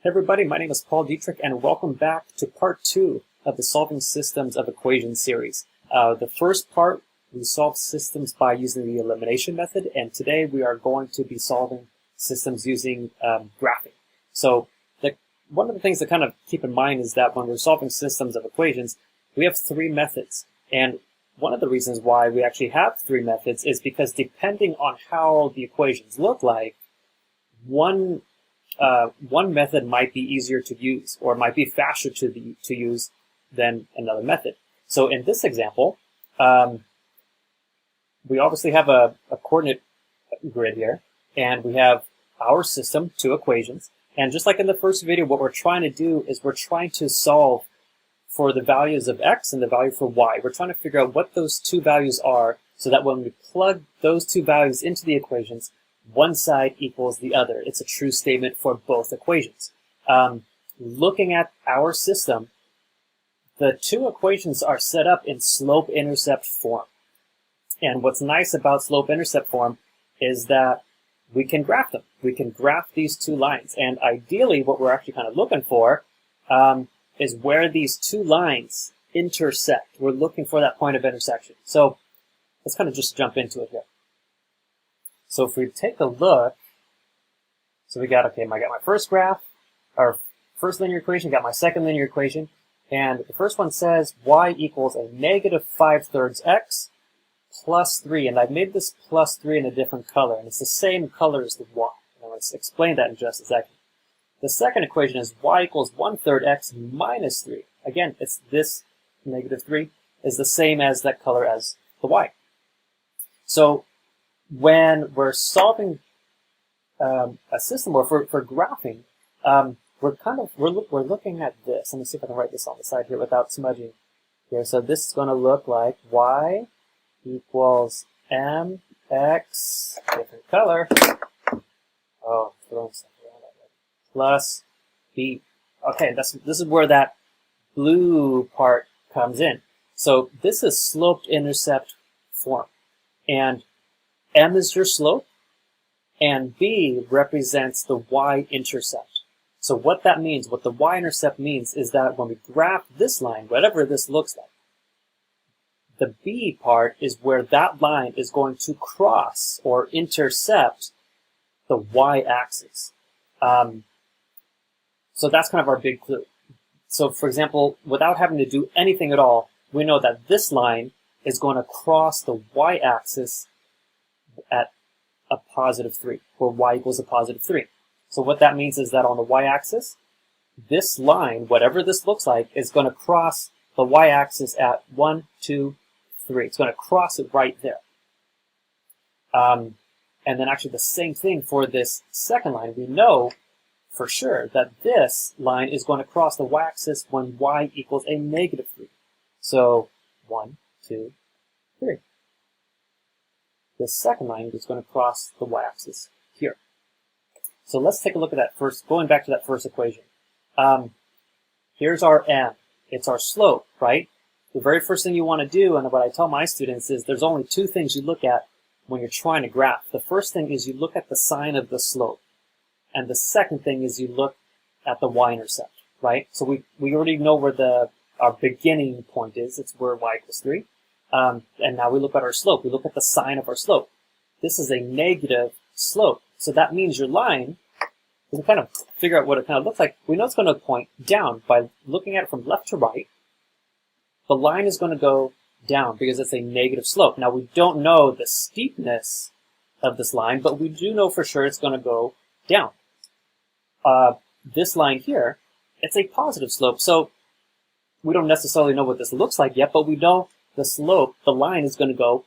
Hey everybody, my name is Paul Dietrich and welcome back to part 2 of the Solving Systems of Equations series. The first part, we solved systems by using the elimination method, and today we are going to be solving systems using graphing. So one of the things to kind of keep in mind is that when we're solving systems of equations, we have 3 methods. And one of the reasons why we actually have 3 methods is because depending on how the equations look like, one method might be easier to use or might be faster to use than another method. So in this example, we obviously have a coordinate grid here, and we have our system, 2 equations. And just like in the first video, what we're trying to do is we're trying to solve for the values of x and the value for y. We're trying to figure out what those 2 values are so that when we plug those 2 values into the equations, one side equals the other. It's a true statement for both equations. Looking at our system, the 2 equations are set up in slope-intercept form. And what's nice about slope-intercept form is that we can graph them. We can graph these 2 lines. And ideally, what we're actually kind of looking for is where these 2 lines intersect. We're looking for that point of intersection. So let's kind of just jump into it here. So if we take a look, so we got, okay, I got my first graph, or first linear equation, got my second linear equation, and the first one says y equals a negative 5/3 x plus 3, and I've made this plus 3 in a different color, and it's the same color as the y. And let's explain that in just a second. The second equation is y equals 1/3 x minus 3. Again, it's this negative 3 is the same as that color as the y. So when we're solving a system, or for graphing, we're looking at this. Let me see if I can write this on the side here without smudging here. So this is going to look like y equals mx, different color. Oh, throwing stuff around already. Plus b. Okay, this is where that blue part comes in. So this is sloped intercept form, and m is your slope, and b represents the y-intercept. So what that means, what the y-intercept means, is that when we graph this line, whatever this looks like, the b part is where that line is going to cross or intercept the y-axis. So that's kind of our big clue. So for example, without having to do anything at all, we know that this line is going to cross the y-axis at a positive 3, where y equals a positive 3. So what that means is that on the y-axis, this line, whatever this looks like, is going to cross the y-axis at 1, 2, 3. It's going to cross it right there. And then actually the same thing for this second line. We know for sure that this line is going to cross the y-axis when y equals a negative 3. So 1, 2, 3. The second line is going to cross the y-axis here. So let's take a look at that first, going back to that first equation. Here's our m. It's our slope, right? The very first thing you want to do, and what I tell my students, is there's only 2 things you look at when you're trying to graph. The first thing is you look at the sign of the slope. And the second thing is you look at the y-intercept, right? So we already know where our beginning point is. It's where y equals 3. And now we look at our slope. We look at the sign of our slope. This is a negative slope. So that means your line, we can kind of figure out what it kind of looks like. We know it's going to point down by looking at it from left to right. The line is going to go down because it's a negative slope. Now we don't know the steepness of this line, but we do know for sure it's going to go down. This line here, it's a positive slope. So we don't necessarily know what this looks like yet, but we know the slope, the line is going to go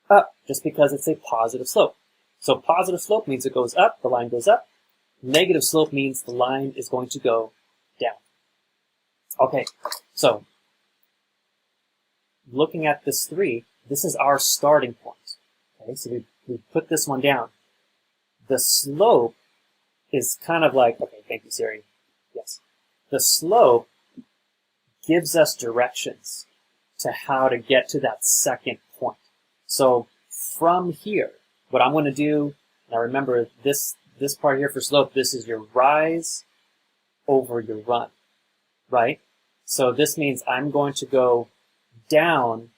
up just because it's a positive slope. So positive slope means it goes up, the line goes up. Negative slope means the line is going to go down. Okay, so looking at this 3, this is our starting point. Okay, so we put this one down. The slope is kind of like, okay, thank you, Siri. Yes. The slope gives us directions to how to get to that second point. So from here, what I'm going to do, now remember this part here for slope, this is your rise, over your run, right? So this means I'm going to go down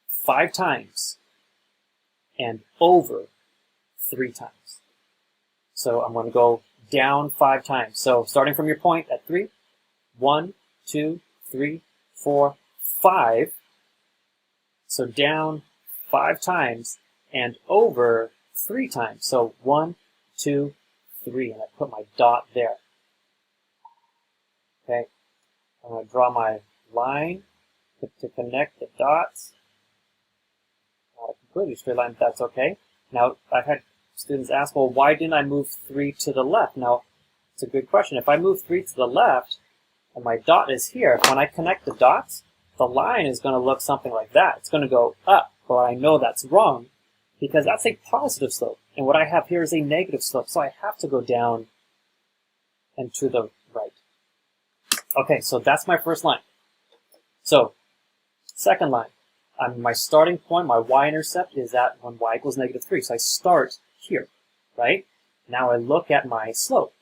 5 times and over 3 times. So I'm going to go down 5 times. So starting from your point at 3, 1, 2, 3, 4, 5. So down 5 times and over 3 times. So 1, 2, 3, and I put my dot there. Okay, I'm going to draw my line to connect the dots. Not a completely straight line, but that's okay. Now, I've had students ask, well, why didn't I move 3 to the left? Now, it's a good question. If I move 3 to the left, and my dot is here, when I connect the dots, the line is going to look something like that. It's going to go up, but I know that's wrong because that's a positive slope. And what I have here is a negative slope, so I have to go down and to the right. Okay, so that's my first line. So, second line. My starting point, my y-intercept, is at when y equals -3. So I start here, right? Now I look at my slope.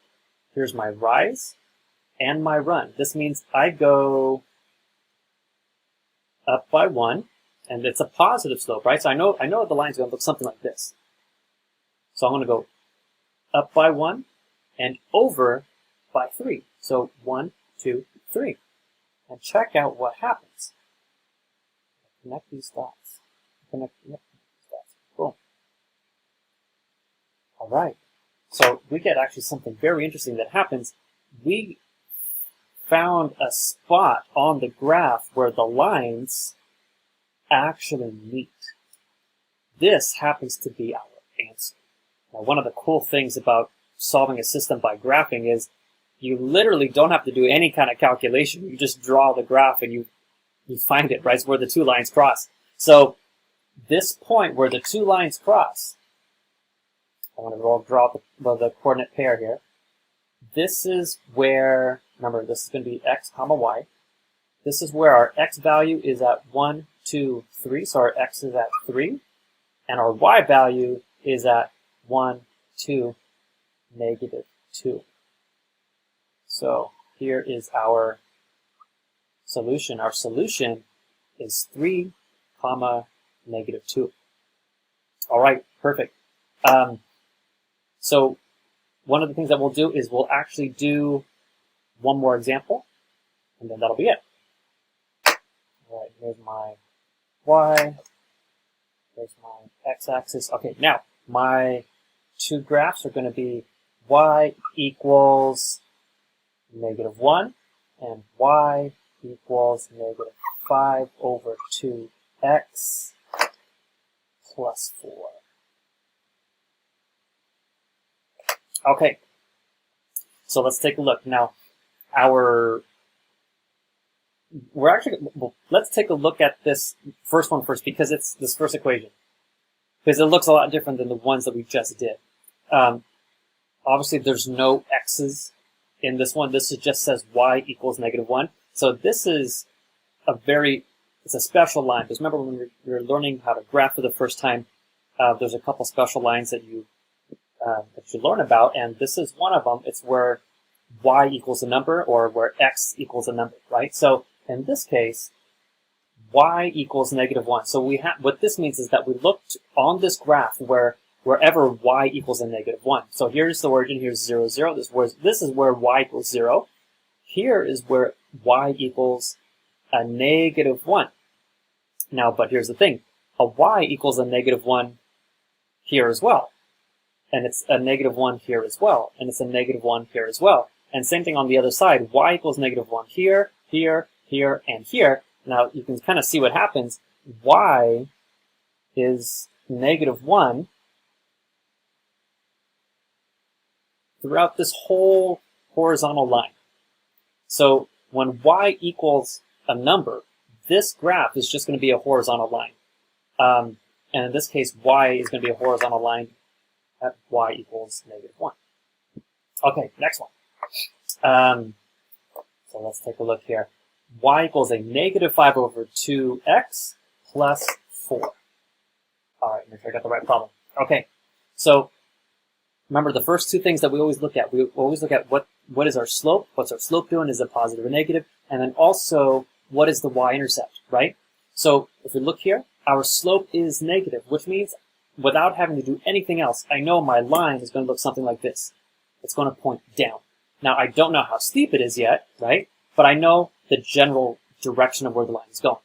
Here's my rise and my run. This means I go up by 1, and it's a positive slope, right? So I know the line's going to look something like this. So I'm going to go up by 1 and over by 3. So 1, 2, 3. And check out what happens. Connect these dots. Connect these dots. Boom. All right. So we get actually something very interesting that happens. We found a spot on the graph where the lines actually meet. This happens to be our answer. Now, one of the cool things about solving a system by graphing is you literally don't have to do any kind of calculation. You just draw the graph and you find it, right? It's where the 2 lines cross. So this point where the 2 lines cross, I'm going to draw the coordinate pair here. This is where, remember, this is going to be x comma y. This is where our x value is at 1, 2, 3. So our x is at 3. And our y value is at 1, 2, -2. So here is our solution. Our solution is 3, -2. All right, perfect. So one of the things that we'll do is we'll actually do one more example, and then that'll be it. All right, here's my y. There's my x-axis. Okay, now my 2 graphs are going to be y equals -1 and y equals -5 over 2x plus 4. Okay, so let's take a look. Now, let's take a look at this first one first, because it's this first equation. Because it looks a lot different than the ones that we just did. Obviously, there's no x's in this one. This just says y equals -1. So this is it's a special line. Because remember, when you're learning how to graph for the first time, there's a couple special lines that you learn about, and this is one of them. It's where y equals a number, or where x equals a number, right? So in this case, y equals -1. So what this means is that we looked on this graph wherever y equals a -1. So here's the origin. Here's 0, 0. This is where y equals 0. Here is where y equals a -1. Now, but here's the thing. A y equals a -1 here as well. And it's a -1 here as well. And it's a -1 here as well. And same thing on the other side. Y equals -1 here, here, here, and here. Now, you can kind of see what happens. Y is -1 throughout this whole horizontal line. So when y equals a number, this graph is just going to be a horizontal line. And in this case, y is going to be a horizontal line at y equals -1. Okay, next one. So let's take a look here. Y equals a -5 over 2x plus 4. All right, make sure I got the right problem. Okay, so Remember, the first two things that we always look at what is our slope, what's our slope doing, is it positive or negative, and then also what is the y-intercept, right? So if we look here, our slope is negative, which means without having to do anything else, I know my line is going to look something like this. It's going to point down. Now, I don't know how steep it is yet, right? But I know the general direction of where the line is going.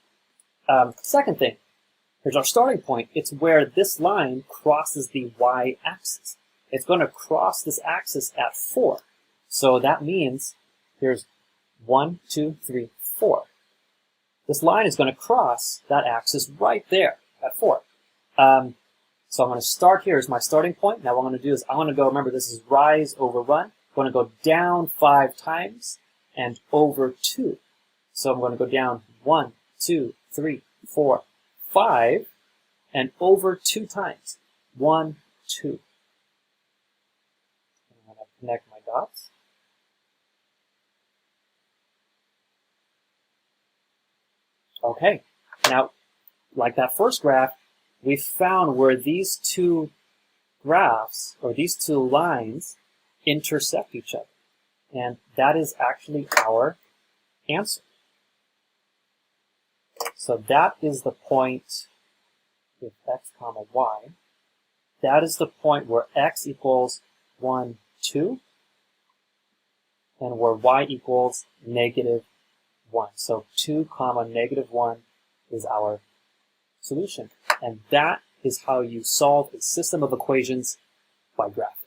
Second thing, here's our starting point. It's where this line crosses the y-axis. It's going to cross this axis at 4. So that means here's 1, 2, 3, 4. This line is going to cross that axis right there at 4. So I'm going to start here as my starting point. Now what I'm going to do is I'm going to go, remember this is rise over run. I'm going to go down 5 times and over 2. So I'm going to go down 1, 2, 3, 4, 5, and over 2 times. 1, 2. I'm going to connect my dots. Okay, now, like that first graph, we found where these two graphs, or these two lines, intersect each other. And that is actually our answer. So that is the point with x comma y. That is the point where x equals 1, 2, and where y equals negative 1. So 2 comma negative 1 is our solution. And that is how you solve a system of equations by graph.